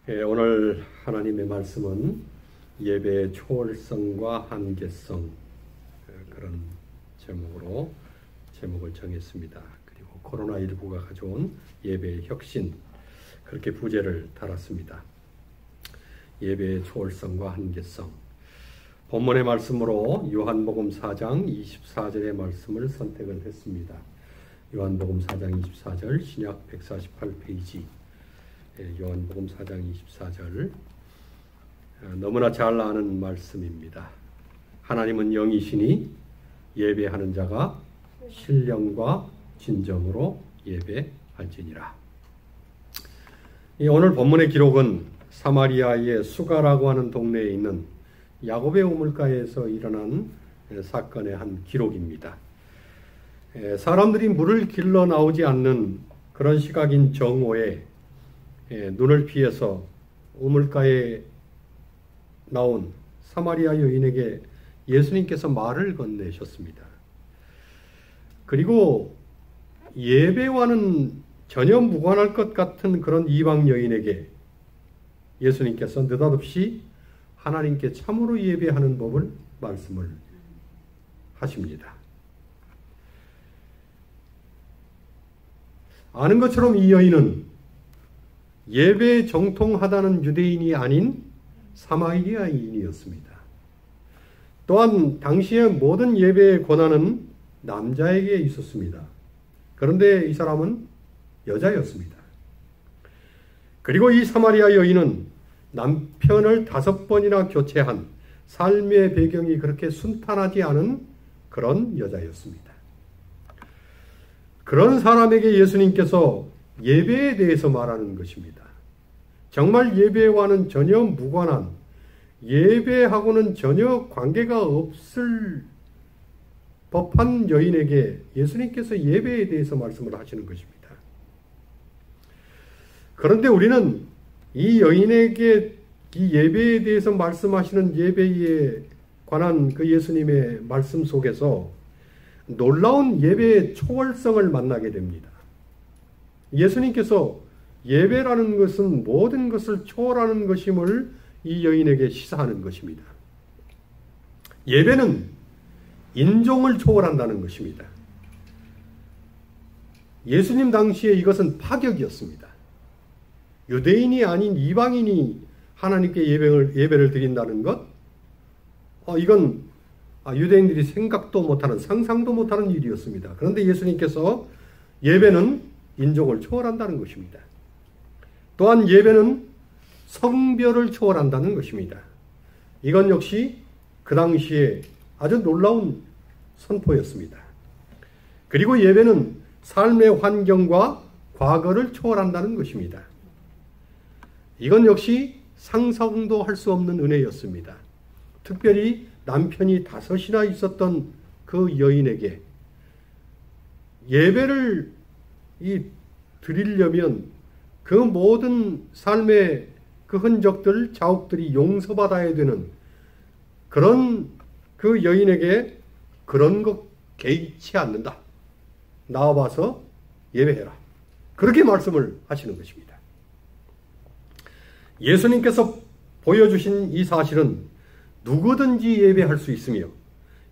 오늘 하나님의 말씀은 예배의 초월성과 한계성, 그런 제목을 정했습니다. 그리고 코로나19가 가져온 예배의 혁신, 그렇게 부제를 달았습니다. 예배의 초월성과 한계성. 본문의 말씀으로 요한복음 4장 24절의 말씀을 선택을 했습니다. 요한복음 4장 24절 신약 148페이지, 요한복음 4장 24절, 너무나 잘 아는 말씀입니다. 하나님은 영이시니 예배하는 자가 신령과 진정으로 예배할지니라. 오늘 본문의 기록은 사마리아의 수가라고 하는 동네에 있는 야곱의 우물가에서 일어난 사건의 한 기록입니다. 사람들이 물을 길러 나오지 않는 그런 시각인 정오에 눈을 피해서 우물가에 나온 사마리아 여인에게 예수님께서 말을 건네셨습니다. 그리고 예배와는 전혀 무관할 것 같은 그런 이방 여인에게 예수님께서 느닷없이 하나님께 참으로 예배하는 법을 말씀을 하십니다. 아는 것처럼 이 여인은 예배에 정통하다는 유대인이 아닌 사마리아인이었습니다. 또한 당시의 모든 예배의 권한은 남자에게 있었습니다. 그런데 이 사람은 여자였습니다. 그리고 이 사마리아 여인은 남편을 5번이나 교체한 삶의 배경이 그렇게 순탄하지 않은 그런 여자였습니다. 그런 사람에게 예수님께서 예배에 대해서 말하는 것입니다. 정말 예배와는 전혀 무관한, 예배하고는 전혀 관계가 없을 법한 여인에게 예수님께서 예배에 대해서 말씀을 하시는 것입니다. 그런데 우리는 이 여인에게 이 예배에 대해서 말씀하시는 예배에 관한 그 예수님의 말씀 속에서 놀라운 예배의 초월성을 만나게 됩니다. 예수님께서 예배라는 것은 모든 것을 초월하는 것임을 이 여인에게 시사하는 것입니다. 예배는 인종을 초월한다는 것입니다. 예수님 당시에 이것은 파격이었습니다. 유대인이 아닌 이방인이 하나님께 예배를 드린다는 것, 이건 유대인들이 생각도 못하는, 상상도 못하는 일이었습니다. 그런데 예수님께서 예배는 인종을 초월한다는 것입니다. 또한 예배는 성별을 초월한다는 것입니다. 이건 역시 그 당시에 아주 놀라운 선포였습니다. 그리고 예배는 삶의 환경과 과거를 초월한다는 것입니다. 이건 역시 상상도 할 수 없는 은혜였습니다. 특별히 남편이 5이나 있었던 그 여인에게 예배를 드리려면 그 모든 삶의 그 흔적들, 자욱들이 용서받아야 되는 그런 그 여인에게 그런 것 개의치 않는다. 나와봐서 예배해라. 그렇게 말씀을 하시는 것입니다. 예수님께서 보여주신 이 사실은 누구든지 예배할 수 있으며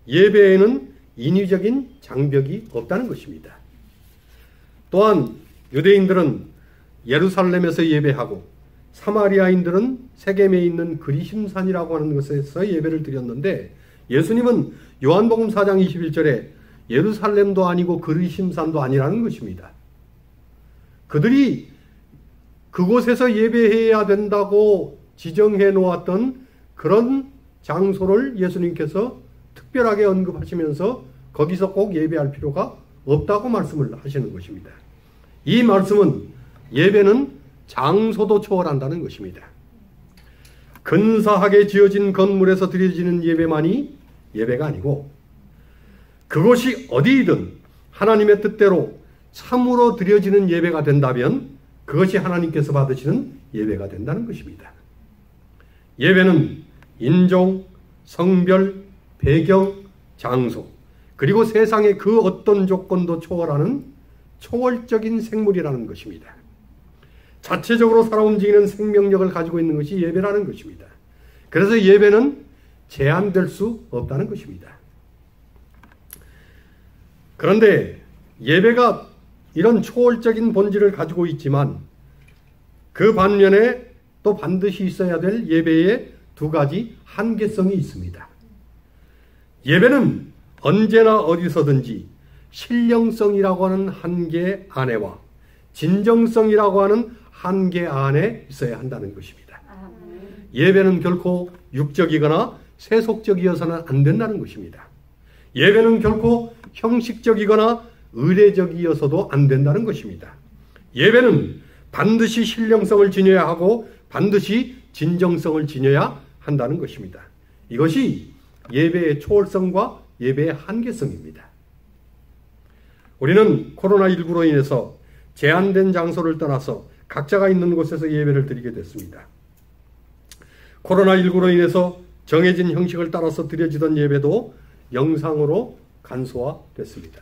예배에는 인위적인 장벽이 없다는 것입니다. 또한 유대인들은 예루살렘에서 예배하고 사마리아인들은 세겜에 있는 그리심산이라고 하는 곳에서 예배를 드렸는데 예수님은 요한복음 4장 21절에 예루살렘도 아니고 그리심산도 아니라는 것입니다. 그들이 그곳에서 예배해야 된다고 지정해 놓았던 그런 장소를 예수님께서 특별하게 언급하시면서 거기서 꼭 예배할 필요가 없다고 말씀을 하시는 것입니다. 이 말씀은 예배는 장소도 초월한다는 것입니다. 근사하게 지어진 건물에서 드려지는 예배만이 예배가 아니고 그것이 어디이든 하나님의 뜻대로 참으로 드려지는 예배가 된다면 그것이 하나님께서 받으시는 예배가 된다는 것입니다. 예배는 인종, 성별, 배경, 장소, 그리고 세상의 그 어떤 조건도 초월하는 초월적인 생물이라는 것입니다. 자체적으로 살아 움직이는 생명력을 가지고 있는 것이 예배라는 것입니다. 그래서 예배는 제한될 수 없다는 것입니다. 그런데 예배가 이런 초월적인 본질을 가지고 있지만 그 반면에 또 반드시 있어야 될 예배의 두 가지 한계성이 있습니다. 예배는 언제나 어디서든지 신령성이라고 하는 한계 안에와 진정성이라고 하는 한계 안에 있어야 한다는 것입니다. 예배는 결코 육적이거나 세속적이어서는 안 된다는 것입니다. 예배는 결코 형식적이거나 의례적이어서도 안 된다는 것입니다. 예배는 반드시 신령성을 지녀야 하고 반드시 진정성을 지녀야 한다는 것입니다. 이것이 예배의 초월성과 예배의 한계성입니다. 우리는 코로나19로 인해서 제한된 장소를 떠나서 각자가 있는 곳에서 예배를 드리게 됐습니다. 코로나19로 인해서 정해진 형식을 따라서 드려지던 예배도 영상으로 간소화됐습니다.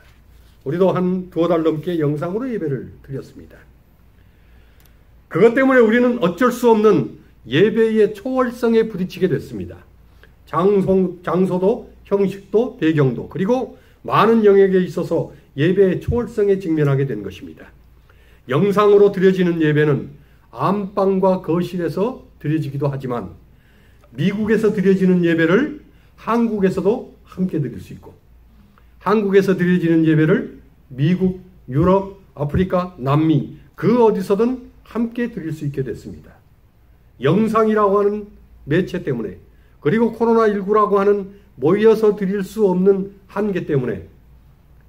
우리도 한 두어 달 넘게 영상으로 예배를 드렸습니다. 그것 때문에 우리는 어쩔 수 없는 예배의 초월성에 부딪히게 됐습니다. 장소도 형식도 배경도 그리고 많은 영역에 있어서 예배의 초월성에 직면하게 된 것입니다. 영상으로 드려지는 예배는 안방과 거실에서 드려지기도 하지만 미국에서 드려지는 예배를 한국에서도 함께 드릴 수 있고 한국에서 드려지는 예배를 미국, 유럽, 아프리카, 남미 그 어디서든 함께 드릴 수 있게 됐습니다. 영상이라고 하는 매체 때문에 그리고 코로나19라고 하는 모여서 드릴 수 없는 한계 때문에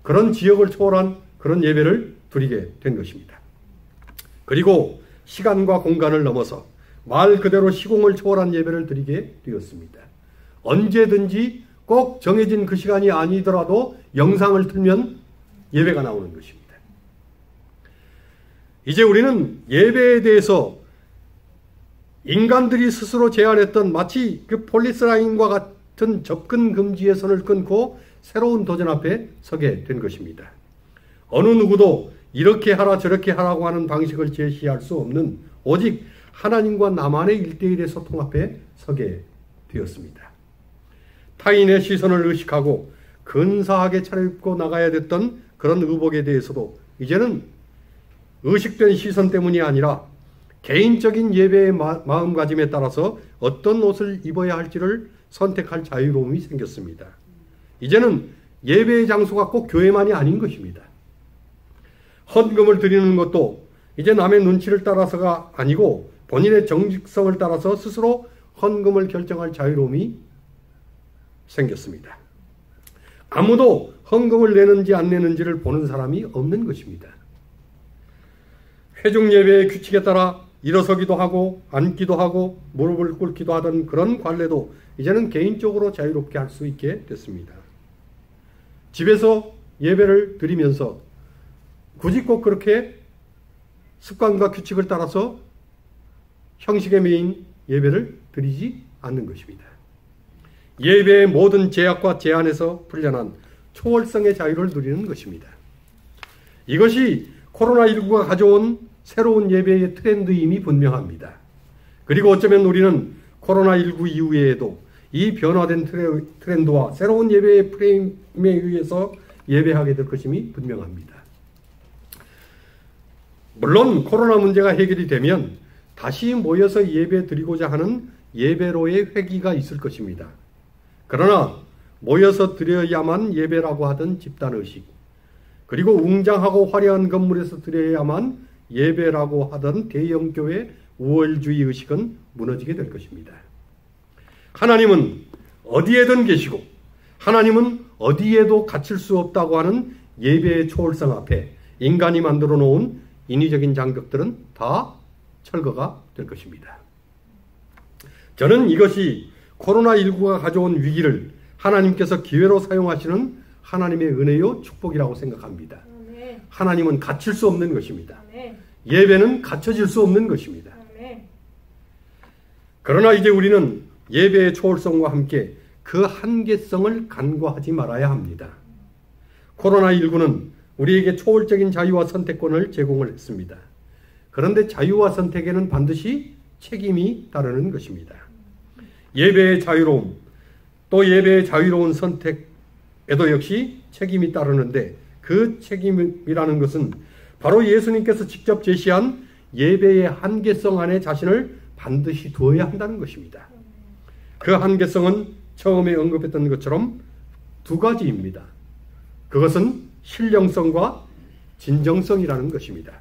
그런 지역을 초월한 그런 예배를 드리게 된 것입니다. 그리고 시간과 공간을 넘어서 말 그대로 시공을 초월한 예배를 드리게 되었습니다. 언제든지 꼭 정해진 그 시간이 아니더라도 영상을 틀면 예배가 나오는 것입니다. 이제 우리는 예배에 대해서 인간들이 스스로 제안했던 마치 그 폴리스라인과 같은 접근 금지의 선을 끊고 새로운 도전 앞에 서게 된 것입니다. 어느 누구도 이렇게 하라 저렇게 하라고 하는 방식을 제시할 수 없는 오직 하나님과 나만의 1대1의 소통 앞에 서게 되었습니다. 타인의 시선을 의식하고 근사하게 차려입고 나가야 됐던 그런 의복에 대해서도 이제는 의식된 시선 때문이 아니라 개인적인 예배의 마음가짐에 따라서 어떤 옷을 입어야 할지를 선택할 자유로움이 생겼습니다. 이제는 예배의 장소가 꼭 교회만이 아닌 것입니다. 헌금을 드리는 것도 이제 남의 눈치를 따라서가 아니고 본인의 정직성을 따라서 스스로 헌금을 결정할 자유로움이 생겼습니다. 아무도 헌금을 내는지 안 내는지를 보는 사람이 없는 것입니다. 회중 예배의 규칙에 따라 일어서기도 하고 앉기도 하고 무릎을 꿇기도 하던 그런 관례도 이제는 개인적으로 자유롭게 할 수 있게 됐습니다. 집에서 예배를 드리면서 굳이 꼭 그렇게 습관과 규칙을 따라서 형식에 매인 예배를 드리지 않는 것입니다. 예배의 모든 제약과 제한에서 풀려난 초월성의 자유를 누리는 것입니다. 이것이 코로나19가 가져온 새로운 예배의 트렌드임이 분명합니다. 그리고 어쩌면 우리는 코로나19 이후에도 이 변화된 트렌드와 새로운 예배의 프레임에 의해서 예배하게 될 것임이 분명합니다. 물론 코로나 문제가 해결이 되면 다시 모여서 예배 드리고자 하는 예배로의 회귀가 있을 것입니다. 그러나 모여서 드려야만 예배라고 하던 집단의식, 그리고 웅장하고 화려한 건물에서 드려야만 예배라고 하던 대형교회 우월주의 의식은 무너지게 될 것입니다. 하나님은 어디에든 계시고 하나님은 어디에도 갇힐 수 없다고 하는 예배의 초월성 앞에 인간이 만들어 놓은 인위적인 장벽들은 다 철거가 될 것입니다. 저는 이것이 코로나19가 가져온 위기를 하나님께서 기회로 사용하시는 하나님의 은혜요 축복이라고 생각합니다. 하나님은 갇힐 수 없는 것입니다. 예배는 갖춰질 수 없는 것입니다. 그러나 이제 우리는 예배의 초월성과 함께 그 한계성을 간과하지 말아야 합니다. 코로나19는 우리에게 초월적인 자유와 선택권을 제공을 했습니다. 그런데 자유와 선택에는 반드시 책임이 따르는 것입니다. 예배의 자유로움, 또 예배의 자유로운 선택에도 역시 책임이 따르는데 그 책임이라는 것은 바로 예수님께서 직접 제시한 예배의 한계성 안에 자신을 반드시 두어야 한다는 것입니다. 그 한계성은 처음에 언급했던 것처럼 두 가지입니다. 그것은 신령성과 진정성이라는 것입니다.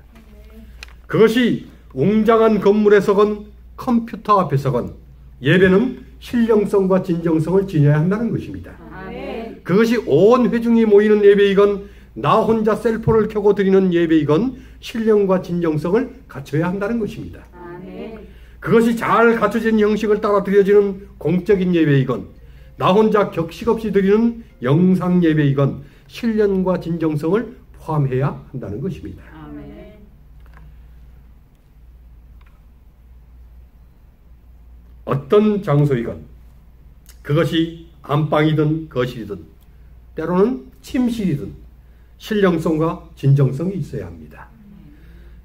그것이 웅장한 건물에서건 컴퓨터 앞에서건 예배는 신령성과 진정성을 지녀야 한다는 것입니다. 아멘. 그것이 온 회중이 모이는 예배이건 나 혼자 셀폰을 켜고 드리는 예배이건 신령과 진정성을 갖춰야 한다는 것입니다. 아멘. 그것이 잘 갖춰진 형식을 따라 드려지는 공적인 예배이건 나 혼자 격식 없이 드리는 영상 예배이건 신령과 진정성을 포함해야 한다는 것입니다. 아멘. 어떤 장소이건 그것이 안방이든 거실이든 때로는 침실이든 신령성과 진정성이 있어야 합니다.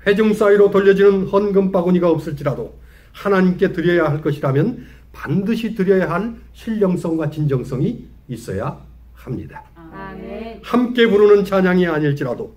회중 사이로 돌려지는 헌금 바구니가 없을지라도 하나님께 드려야 할 것이라면 반드시 드려야 할 신령성과 진정성이 있어야 합니다. 아멘. 함께 부르는 찬양이 아닐지라도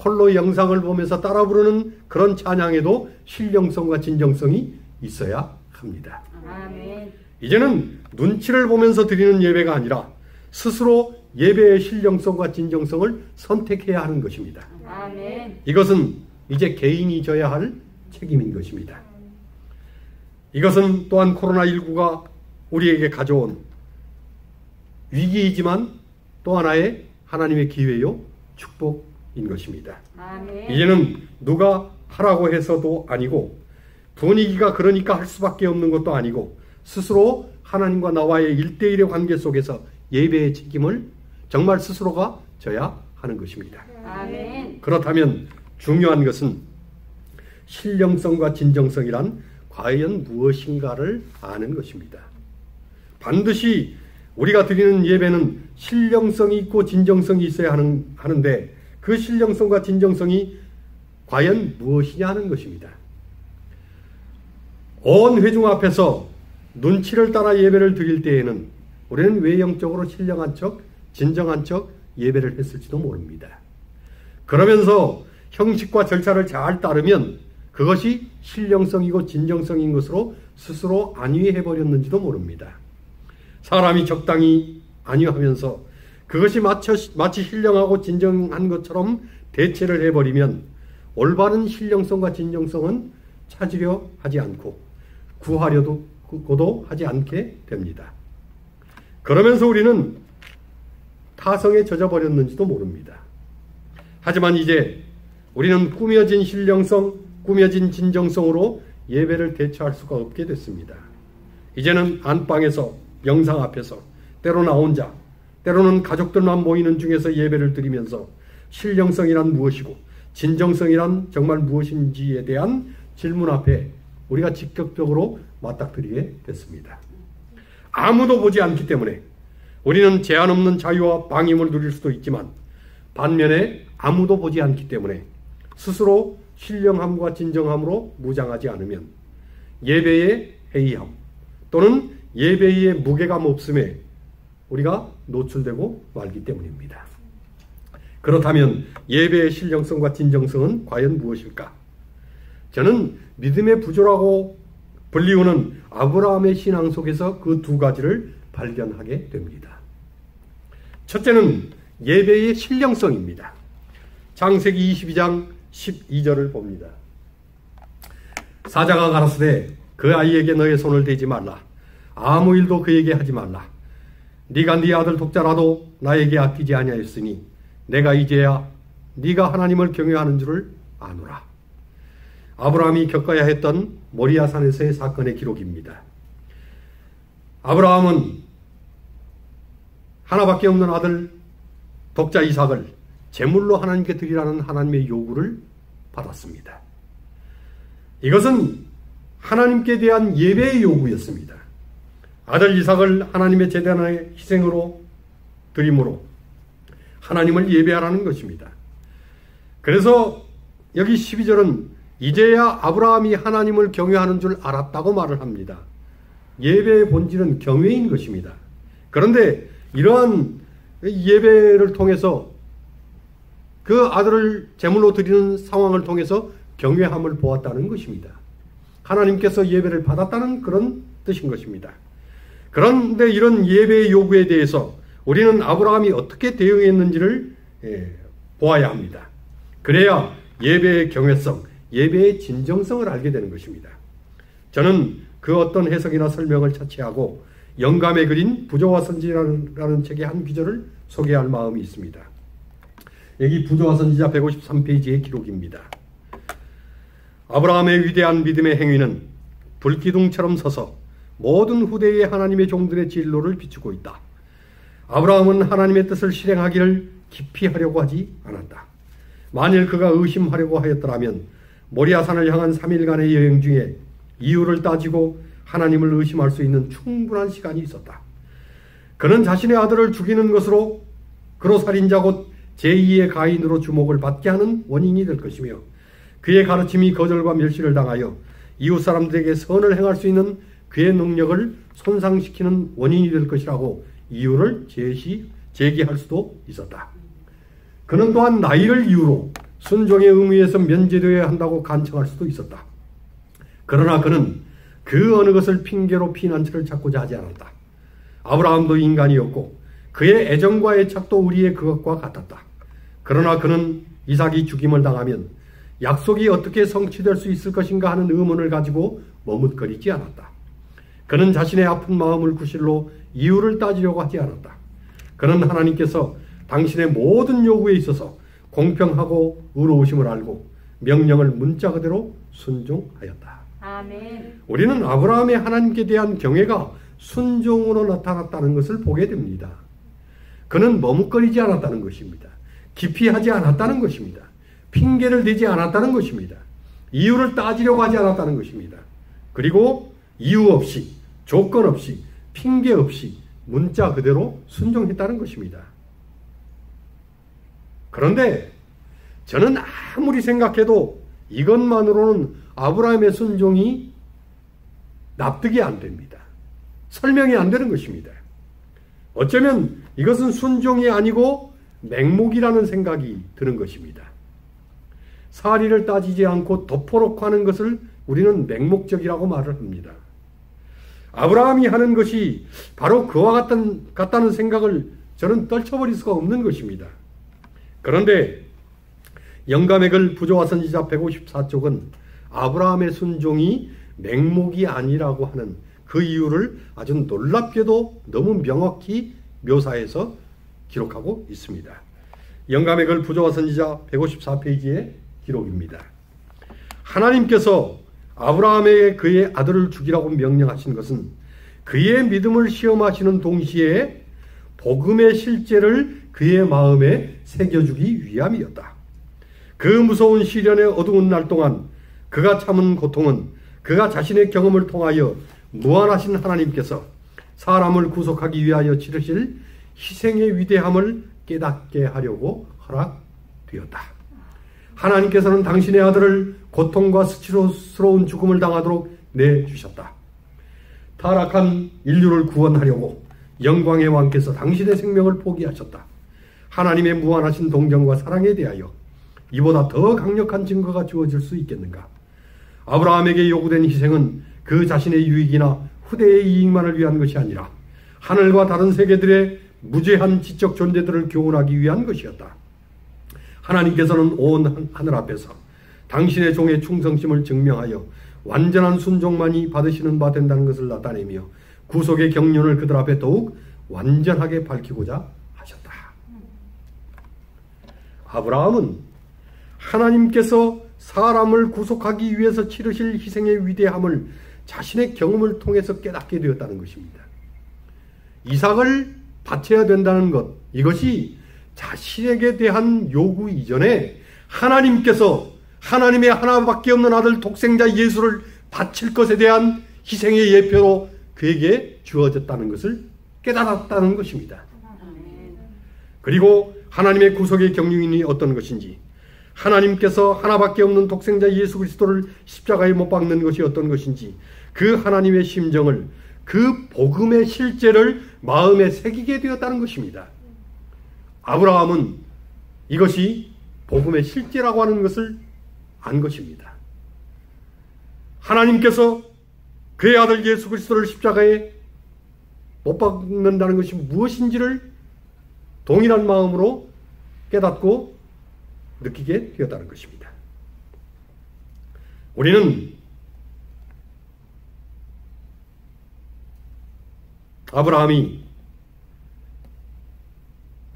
홀로 영상을 보면서 따라 부르는 그런 찬양에도 신령성과 진정성이 있어야 합니다. 아멘. 이제는 눈치를 보면서 드리는 예배가 아니라 스스로 예배의 신령성과 진정성을 선택해야 하는 것입니다. 아멘. 이것은 이제 개인이 져야 할 책임인 것입니다. 이것은 또한 코로나19가 우리에게 가져온 위기이지만 또 하나의 하나님의 기회요 축복인 것입니다. 아멘. 이제는 누가 하라고 해서도 아니고 분위기가 그러니까 할 수밖에 없는 것도 아니고 스스로 하나님과 나와의 1대1의 관계 속에서 예배의 책임을 정말 스스로가 져야 하는 것입니다. 아멘. 그렇다면 중요한 것은 신령성과 진정성이란 과연 무엇인가를 아는 것입니다. 반드시 우리가 드리는 예배는 신령성이 있고 진정성이 있어야 하는데 그 신령성과 진정성이 과연 무엇이냐 하는 것입니다. 온 회중 앞에서 눈치를 따라 예배를 드릴 때에는 우리는 외형적으로 신령한 척, 진정한 척 예배를 했을지도 모릅니다. 그러면서 형식과 절차를 잘 따르면 그것이 신령성이고 진정성인 것으로 스스로 안위해버렸는지도 모릅니다. 사람이 적당히 안위하면서 그것이 마치 신령하고 진정한 것처럼 대체를 해버리면 올바른 신령성과 진정성은 찾으려 하지 않고 구하려고도 하지 않게 됩니다. 그러면서 우리는 타성에 젖어버렸는지도 모릅니다. 하지만 이제 우리는 꾸며진 신령성, 꾸며진 진정성으로 예배를 대처할 수가 없게 됐습니다. 이제는 안방에서, 영상 앞에서, 때로 나 혼자, 때로는 가족들만 모이는 중에서 예배를 드리면서 신령성이란 무엇이고 진정성이란 정말 무엇인지에 대한 질문 앞에 우리가 직접적으로 맞닥뜨리게 됐습니다. 아무도 보지 않기 때문에 우리는 제한 없는 자유와 방임을 누릴 수도 있지만 반면에 아무도 보지 않기 때문에 스스로 신령함과 진정함으로 무장하지 않으면 예배의 해이함 또는 예배의 무게감 없음에 우리가 노출되고 말기 때문입니다. 그렇다면 예배의 신령성과 진정성은 과연 무엇일까? 저는 믿음의 부조라고 불리우는 아브라함의 신앙 속에서 그 두 가지를 발견하게 됩니다. 첫째는 예배의 신령성입니다. 창세기 22장 12절을 봅니다. 사자가 가라사대 그 아이에게 너의 손을 대지 말라. 아무 일도 그에게 하지 말라. 네가 네 아들 독자라도 나에게 아끼지 아니하였으니 내가 이제야 네가 하나님을 경외하는 줄을 아노라. 아브라함이 겪어야 했던 모리아산에서의 사건의 기록입니다. 아브라함은 하나밖에 없는 아들 독자 이삭을 제물로 하나님께 드리라는 하나님의 요구를 받았습니다. 이것은 하나님께 대한 예배의 요구였습니다. 아들 이삭을 하나님의 제단의 희생으로 드림으로 하나님을 예배하라는 것입니다. 그래서 여기 12절은 이제야 아브라함이 하나님을 경외하는 줄 알았다고 말을 합니다. 예배의 본질은 경외인 것입니다. 그런데 이러한 예배를 통해서 그 아들을 제물로 드리는 상황을 통해서 경외함을 보았다는 것입니다. 하나님께서 예배를 받았다는 그런 뜻인 것입니다. 그런데 이런 예배의 요구에 대해서 우리는 아브라함이 어떻게 대응했는지를 보아야 합니다. 그래야 예배의 경외성, 예배의 진정성을 알게 되는 것입니다. 저는 그 어떤 해석이나 설명을 차치하고 영감에 그린 부조와 선지자라는 책의 한 구절을 소개할 마음이 있습니다. 여기 부조와 선지자 153페이지의 기록입니다. 아브라함의 위대한 믿음의 행위는 불기둥처럼 서서 모든 후대의 하나님의 종들의 진로를 비추고 있다. 아브라함은 하나님의 뜻을 실행하기를 깊이 하려고 하지 않았다. 만일 그가 의심하려고 하였더라면 모리아산을 향한 3일간의 여행 중에 이유를 따지고 하나님을 의심할 수 있는 충분한 시간이 있었다. 그는 자신의 아들을 죽이는 것으로 그로 살인자 곧 제2의 가인으로 주목을 받게 하는 원인이 될 것이며 그의 가르침이 거절과 멸시를 당하여 이웃 사람들에게 선을 행할 수 있는 그의 능력을 손상시키는 원인이 될 것이라고 이유를 제기할 수도 있었다. 그는 또한 나이를 이유로 순종의 의무에서 면제되어야 한다고 간청할 수도 있었다. 그러나 그는 그 어느 것을 핑계로 피난처를 찾고자 하지 않았다. 아브라함도 인간이었고 그의 애정과 애착도 우리의 그것과 같았다. 그러나 그는 이삭이 죽임을 당하면 약속이 어떻게 성취될 수 있을 것인가 하는 의문을 가지고 머뭇거리지 않았다. 그는 자신의 아픈 마음을 구실로 이유를 따지려고 하지 않았다. 그는 하나님께서 당신의 모든 요구에 있어서 공평하고 의로우심을 알고 명령을 문자 그대로 순종하였다. 아멘. 우리는 아브라함의 하나님께 대한 경외가 순종으로 나타났다는 것을 보게 됩니다. 그는 머뭇거리지 않았다는 것입니다. 기피하지 않았다는 것입니다. 핑계를 대지 않았다는 것입니다. 이유를 따지려고 하지 않았다는 것입니다. 그리고 이유 없이, 조건 없이, 핑계 없이 문자 그대로 순종했다는 것입니다. 그런데 저는 아무리 생각해도 이것만으로는 아브라함의 순종이 납득이 안 됩니다. 설명이 안 되는 것입니다. 어쩌면 이것은 순종이 아니고 맹목이라는 생각이 드는 것입니다. 사리를 따지지 않고 덮어놓고 하는 것을 우리는 맹목적이라고 말을 합니다. 아브라함이 하는 것이 바로 그와 같다는 생각을 저는 떨쳐버릴 수가 없는 것입니다. 그런데 영감의 글 부조와 선지자 154쪽은 아브라함의 순종이 맹목이 아니라고 하는 그 이유를 아주 놀랍게도 너무 명확히 묘사해서 기록하고 있습니다. 영감의 글 부조와 선지자 154페이지의 기록입니다. 하나님께서 아브라함에게 그의 아들을 죽이라고 명령하신 것은 그의 믿음을 시험하시는 동시에 복음의 실제를 그의 마음에 새겨주기 위함이었다. 그 무서운 시련의 어두운 날 동안 그가 참은 고통은 그가 자신의 경험을 통하여 무한하신 하나님께서 사람을 구속하기 위하여 치르실 희생의 위대함을 깨닫게 하려고 허락되었다. 하나님께서는 당신의 아들을 고통과 수치스러운 죽음을 당하도록 내주셨다. 타락한 인류를 구원하려고 영광의 왕께서 당신의 생명을 포기하셨다. 하나님의 무한하신 동정과 사랑에 대하여 이보다 더 강력한 증거가 주어질 수 있겠는가? 아브라함에게 요구된 희생은 그 자신의 유익이나 후대의 이익만을 위한 것이 아니라 하늘과 다른 세계들의 무죄한 지적 존재들을 교훈하기 위한 것이었다. 하나님께서는 온 하늘 앞에서 당신의 종의 충성심을 증명하여 완전한 순종만이 받으시는 바 된다는 것을 나타내며 구속의 경륜을 그들 앞에 더욱 완전하게 밝히고자 하셨다. 아브라함은 하나님께서 사람을 구속하기 위해서 치르실 희생의 위대함을 자신의 경험을 통해서 깨닫게 되었다는 것입니다. 이삭을 바쳐야 된다는 것, 이것이 자신에게 대한 요구 이전에 하나님께서 하나님의 하나밖에 없는 아들 독생자 예수를 바칠 것에 대한 희생의 예표로 그에게 주어졌다는 것을 깨달았다는 것입니다. 그리고 하나님의 구속의 경륜이 어떤 것인지, 하나님께서 하나밖에 없는 독생자 예수 그리스도를 십자가에 못 박는 것이 어떤 것인지 그 하나님의 심정을, 그 복음의 실제를 마음에 새기게 되었다는 것입니다. 아브라함은 이것이 복음의 실제라고 하는 것을 안 것입니다. 하나님께서 그의 아들 예수 그리스도를 십자가에 못 박는다는 것이 무엇인지를 동일한 마음으로 깨닫고 느끼게 되었다는 것입니다. 우리는 아브라함이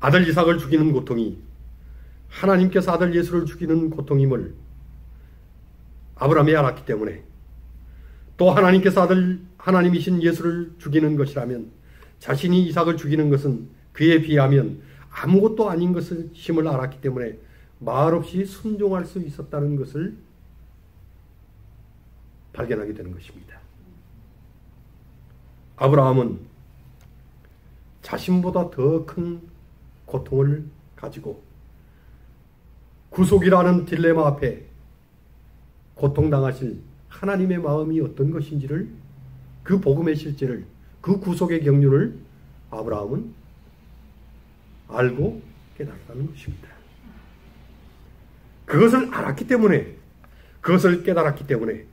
아들 이삭을 죽이는 고통이 하나님께서 아들 예수를 죽이는 고통임을 아브라함이 알았기 때문에, 또 하나님께서 하나님이신 예수를 죽이는 것이라면 자신이 이삭을 죽이는 것은 그에 비하면 아무것도 아닌 것임을 알았기 때문에 말없이 순종할 수 있었다는 것을 발견하게 되는 것입니다. 아브라함은 자신보다 더 큰 고통을 가지고 구속이라는 딜레마 앞에 고통당하실 하나님의 마음이 어떤 것인지를, 그 복음의 실제를, 그 구속의 경륜을 아브라함은 알고 깨달았다는 것입니다. 그것을 알았기 때문에, 그것을 깨달았기 때문에,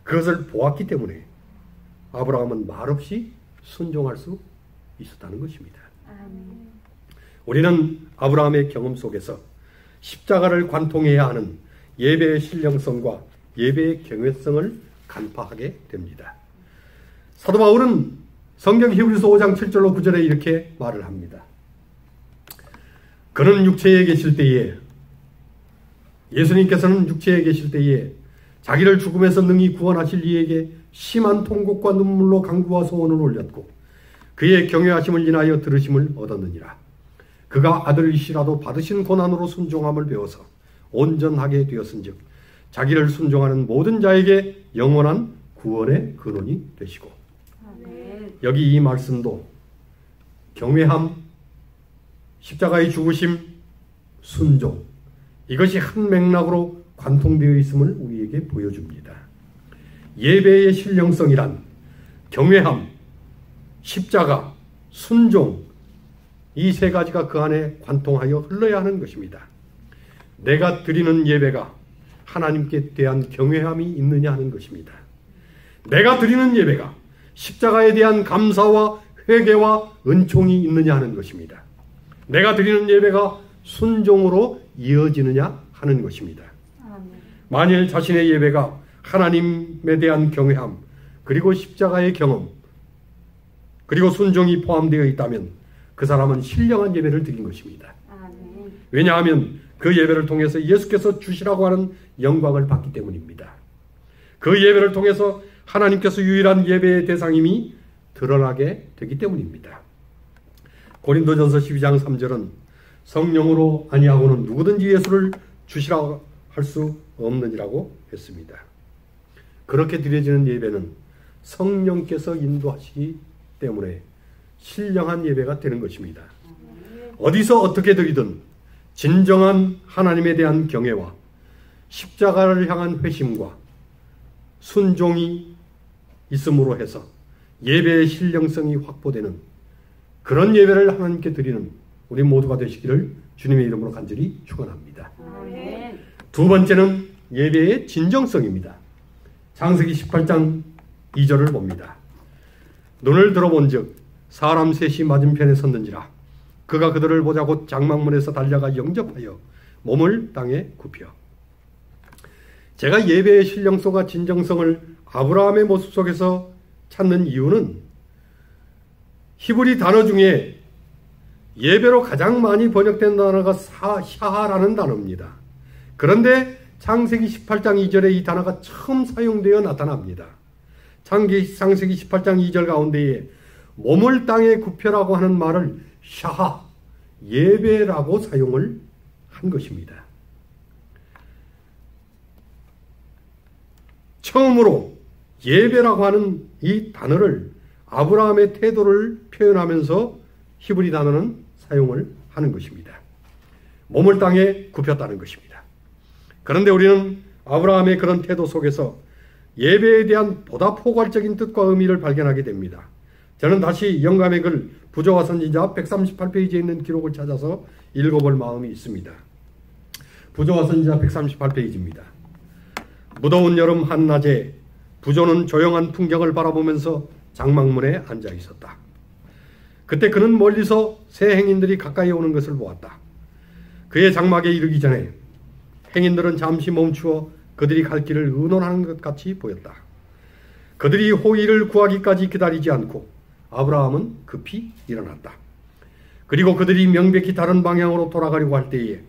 그것을 보았기 때문에 아브라함은 말없이 순종할 수 있었다는 것입니다. 우리는 아브라함의 경험 속에서 십자가를 관통해야 하는 예배의 신령성과 예배의 경외성을 간파하게 됩니다. 사도 바울은 성경 히브리서 5장 7절로 9절에 이렇게 말을 합니다. 그는 육체에 계실 때에, 예수님께서는 육체에 계실 때에 자기를 죽음에서 능히 구원하실 이에게 심한 통곡과 눈물로 간구와 소원을 올렸고 그의 경외하심을 인하여 들으심을 얻었느니라. 그가 아들이시라도 받으신 고난으로 순종함을 배워서 온전하게 되었은즉 자기를 순종하는 모든 자에게 영원한 구원의 근원이 되시고. 여기 이 말씀도 경외함, 십자가의 죽으심, 순종, 이것이 한 맥락으로 관통되어 있음을 우리에게 보여줍니다. 예배의 신령성이란 경외함, 십자가, 순종, 이 세 가지가 그 안에 관통하여 흘러야 하는 것입니다. 내가 드리는 예배가 하나님께 대한 경외함이 있느냐 하는 것입니다. 내가 드리는 예배가 십자가에 대한 감사와 회개와 은총이 있느냐 하는 것입니다. 내가 드리는 예배가 순종으로 이어지느냐 하는 것입니다. 만일 자신의 예배가 하나님에 대한 경외함, 그리고 십자가의 경험, 그리고 순종이 포함되어 있다면 그 사람은 신령한 예배를 드린 것입니다. 왜냐하면 그 예배를 통해서 예수께서 주시라고 하는 영광을 받기 때문입니다. 그 예배를 통해서 하나님께서 유일한 예배의 대상임이 드러나게 되기 때문입니다. 고린도전서 12장 3절은 성령으로 아니하고는 누구든지 예수를 주시라고 할 수 없느니라고 했습니다. 그렇게 드려지는 예배는 성령께서 인도하시기 때문에 신령한 예배가 되는 것입니다. 어디서 어떻게 드리든 진정한 하나님에 대한 경외와 십자가를 향한 회심과 순종이 있음으로 해서 예배의 신령성이 확보되는 그런 예배를 하나님께 드리는 우리 모두가 되시기를 주님의 이름으로 간절히 축원합니다. 두 번째는 예배의 진정성입니다. 창세기 18장 2절을 봅니다. 눈을 들어본즉 사람 셋이 맞은편에 섰는지라 그가 그들을 보자 곧 장막문에서 달려가 영접하여 몸을 땅에 굽혀. 제가 예배의 신령성과 진정성을 아브라함의 모습 속에서 찾는 이유는 히브리 단어 중에 예배로 가장 많이 번역된 단어가 샤하라는 단어입니다. 그런데 창세기 18장 2절에 이 단어가 처음 사용되어 나타납니다. 창세기 18장 2절 가운데에 몸을 땅에 굽혀라고 하는 말을 샤하, 예배라고 사용을 한 것입니다. 처음으로 예배라고 하는 이 단어를 아브라함의 태도를 표현하면서 히브리 단어는 사용을 하는 것입니다. 몸을 땅에 굽혔다는 것입니다. 그런데 우리는 아브라함의 그런 태도 속에서 예배에 대한 보다 포괄적인 뜻과 의미를 발견하게 됩니다. 저는 다시 영감의 글 부조와 선지자 138페이지에 있는 기록을 찾아서 읽어볼 마음이 있습니다. 부조와 선지자 138페이지입니다. 무더운 여름 한낮에 부조는 조용한 풍경을 바라보면서 장막문에 앉아 있었다. 그때 그는 멀리서 새 행인들이 가까이 오는 것을 보았다. 그의 장막에 이르기 전에 행인들은 잠시 멈추어 그들이 갈 길을 의논하는 것 같이 보였다. 그들이 호의를 구하기까지 기다리지 않고 아브라함은 급히 일어났다. 그리고 그들이 명백히 다른 방향으로 돌아가려고 할 때에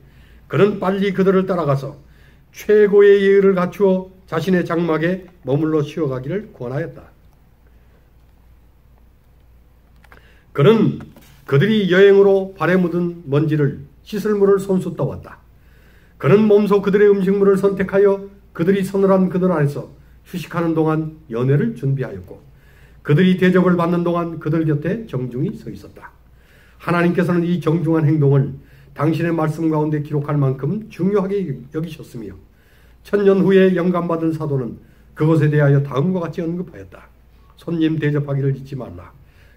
그는 빨리 그들을 따라가서 최고의 예의를 갖추어 자신의 장막에 머물러 쉬어가기를 권하였다. 그는 그들이 여행으로 발에 묻은 먼지를 씻을 물을 손수 떠왔다. 그는 몸소 그들의 음식물을 선택하여 그들이 서늘한 그들 안에서 휴식하는 동안 연회를 준비하였고 그들이 대접을 받는 동안 그들 곁에 정중히 서 있었다. 하나님께서는 이 정중한 행동을 당신의 말씀 가운데 기록할 만큼 중요하게 여기셨으며 천년 후에 영감받은 사도는 그것에 대하여 다음과 같이 언급하였다. 손님 대접하기를 잊지 말라.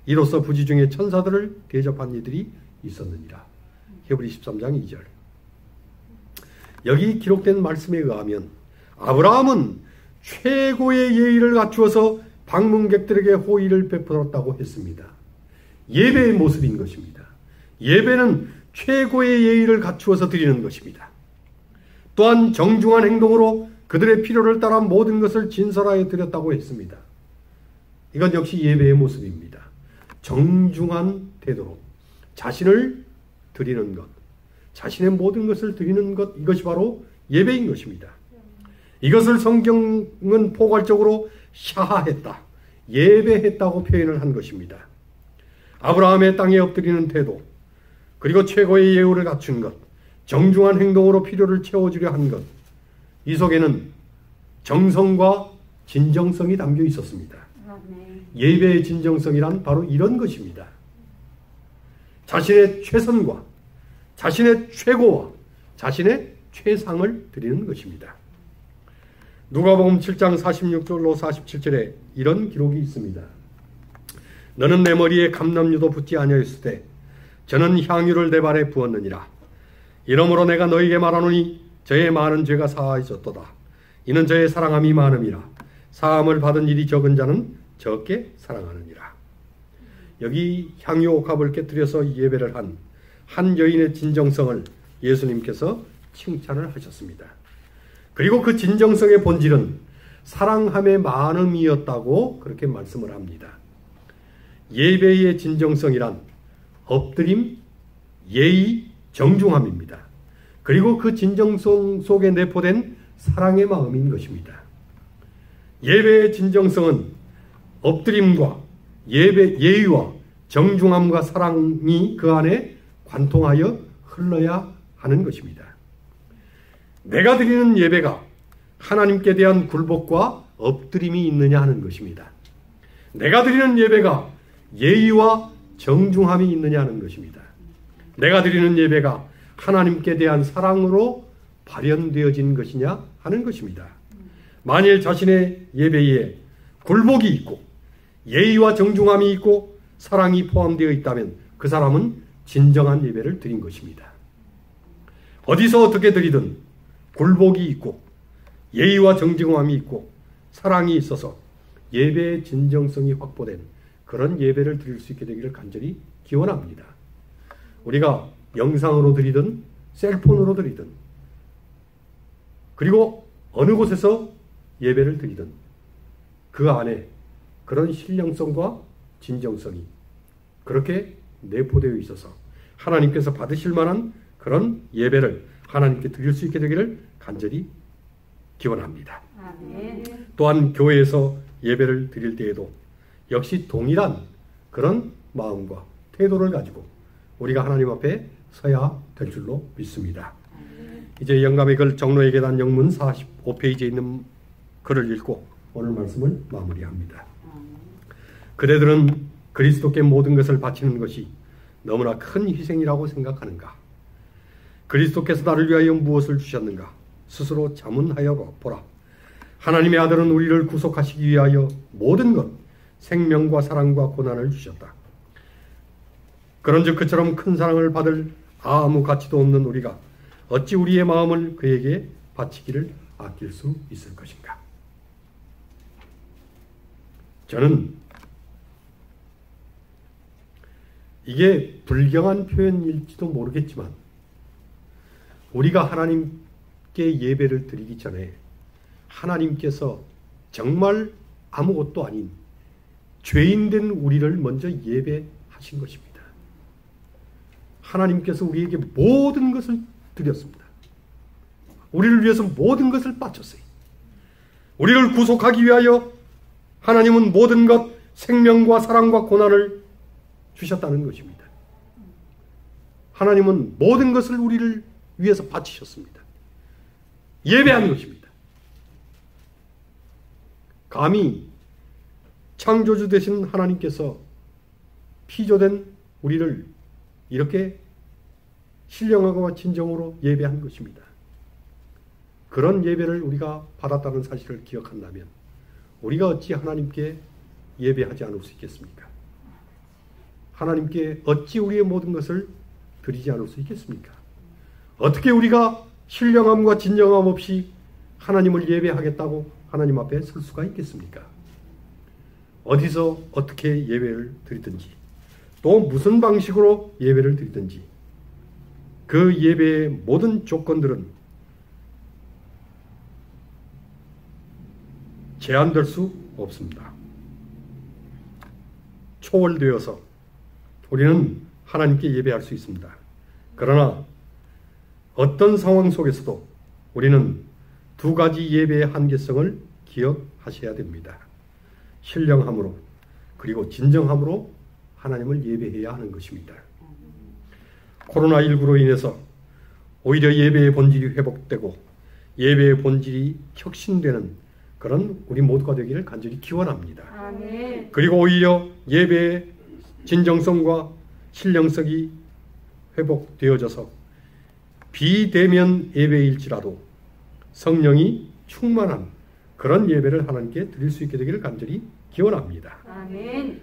이로써 부지 중에 천사들을 대접한 이들이 있었느니라. 히브리 13장 2절. 여기 기록된 말씀에 의하면 아브라함은 최고의 예의를 갖추어서 방문객들에게 호의를 베풀었다고 했습니다. 예배의 모습인 것입니다. 예배는 최고의 예의를 갖추어서 드리는 것입니다. 또한 정중한 행동으로 그들의 필요를 따라 모든 것을 진설하여 드렸다고 했습니다. 이건 역시 예배의 모습입니다. 정중한 태도로 자신을 드리는 것, 자신의 모든 것을 드리는 것, 이것이 바로 예배인 것입니다. 이것을 성경은 포괄적으로 샤하했다, 예배했다고 표현을 한 것입니다. 아브라함의 땅에 엎드리는 태도, 그리고 최고의 예우를 갖춘 것, 정중한 행동으로 필요를 채워주려 한 것, 이 속에는 정성과 진정성이 담겨 있었습니다. 예배의 진정성이란 바로 이런 것입니다. 자신의 최선과 자신의 최고와 자신의 최상을 드리는 것입니다. 누가복음 7장 46절로 47절에 이런 기록이 있습니다. 너는 내 머리에 감람유도 붓지 아니하였을 때 저는 향유를 내 발에 부었느니라. 이러므로 내가 너에게 말하노니 저의 많은 죄가 사하여졌도다. 이는 저의 사랑함이 많음이라. 사함을 받은 일이 적은 자는 적게 사랑하느니라. 여기 향유 옥합을 깨뜨려서 예배를 한 여인의 진정성을 예수님께서 칭찬을 하셨습니다. 그리고 그 진정성의 본질은 사랑함의 많음이었다고 그렇게 말씀을 합니다. 예배의 진정성이란 엎드림, 예의, 정중함입니다. 그리고 그 진정성 속에 내포된 사랑의 마음인 것입니다. 예배의 진정성은 엎드림과 예의와 정중함과 사랑이 그 안에 관통하여 흘러야 하는 것입니다. 내가 드리는 예배가 하나님께 대한 굴복과 엎드림이 있느냐 하는 것입니다. 내가 드리는 예배가 예의와 정중함이 있느냐 하는 것입니다. 내가 드리는 예배가 하나님께 대한 사랑으로 발현되어진 것이냐 하는 것입니다. 만일 자신의 예배에 굴복이 있고 예의와 정중함이 있고 사랑이 포함되어 있다면 그 사람은 진정한 예배를 드린 것입니다. 어디서 어떻게 드리든 굴복이 있고 예의와 정중함이 있고 사랑이 있어서 예배의 진정성이 확보된 그런 예배를 드릴 수 있게 되기를 간절히 기원합니다. 우리가 영상으로 드리든 셀폰으로 드리든 그리고 어느 곳에서 예배를 드리든 그 안에 그런 신령성과 진정성이 그렇게 내포되어 있어서 하나님께서 받으실 만한 그런 예배를 하나님께 드릴 수 있게 되기를 간절히 기원합니다. 아멘. 또한 교회에서 예배를 드릴 때에도 역시 동일한 그런 마음과 태도를 가지고 우리가 하나님 앞에 서야 될 줄로 믿습니다. 이제 영감의 글 정로의 계단 영문 45페이지에 있는 글을 읽고 오늘 말씀을 마무리합니다. 그대들은 그리스도께 모든 것을 바치는 것이 너무나 큰 희생이라고 생각하는가? 그리스도께서 나를 위하여 무엇을 주셨는가? 스스로 자문하여 보라. 하나님의 아들은 우리를 구속하시기 위하여 모든 것 생명과 사랑과 고난을 주셨다. 그런즉 그처럼 큰 사랑을 받을 아무 가치도 없는 우리가 어찌 우리의 마음을 그에게 바치기를 아낄 수 있을 것인가. 저는 이게 불경한 표현일지도 모르겠지만 우리가 하나님께 예배를 드리기 전에 하나님께서 정말 아무것도 아닌 죄인된 우리를 먼저 예배하신 것입니다. 하나님께서 우리에게 모든 것을 드렸습니다. 우리를 위해서 모든 것을 바쳤어요. 우리를 구속하기 위하여 하나님은 모든 것, 생명과 사랑과 고난을 주셨다는 것입니다. 하나님은 모든 것을 우리를 위해서 바치셨습니다. 예배하는 것입니다. 감히 창조주 되신 하나님께서 피조된 우리를 이렇게 신령하고 진정으로 예배한 것입니다. 그런 예배를 우리가 받았다는 사실을 기억한다면 우리가 어찌 하나님께 예배하지 않을 수 있겠습니까? 하나님께 어찌 우리의 모든 것을 드리지 않을 수 있겠습니까? 어떻게 우리가 신령함과 진정함 없이 하나님을 예배하겠다고 하나님 앞에 설 수가 있겠습니까? 어디서 어떻게 예배를 드리든지 또 무슨 방식으로 예배를 드리든지 그 예배의 모든 조건들은 제한될 수 없습니다. 초월되어서 우리는 하나님께 예배할 수 있습니다. 그러나 어떤 상황 속에서도 우리는 두 가지 예배의 한계성을 기억하셔야 됩니다. 신령함으로 그리고 진정함으로 하나님을 예배해야 하는 것입니다. 코로나19로 인해서 오히려 예배의 본질이 회복되고 예배의 본질이 혁신되는 그런 우리 모두가 되기를 간절히 기원합니다. 아멘. 그리고 오히려 예배의 진정성과 신령성이 회복되어져서 비대면 예배일지라도 성령이 충만한 그런 예배를 하나님께 드릴 수 있게 되기를 간절히 기원합니다. 아멘.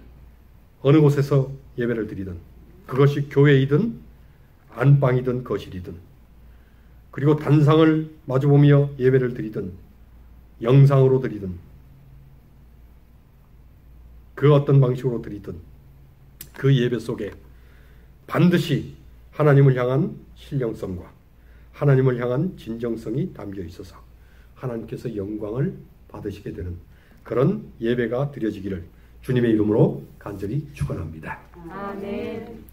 어느 곳에서 예배를 드리든 그것이 교회이든 안방이든 거실이든 그리고 단상을 마주보며 예배를 드리든 영상으로 드리든 그 어떤 방식으로 드리든 그 예배 속에 반드시 하나님을 향한 신령성과 하나님을 향한 진정성이 담겨 있어서 하나님께서 영광을 받으시게 되는 그런 예배가 드려지기를 주님의 이름으로 간절히 축원합니다. 아멘.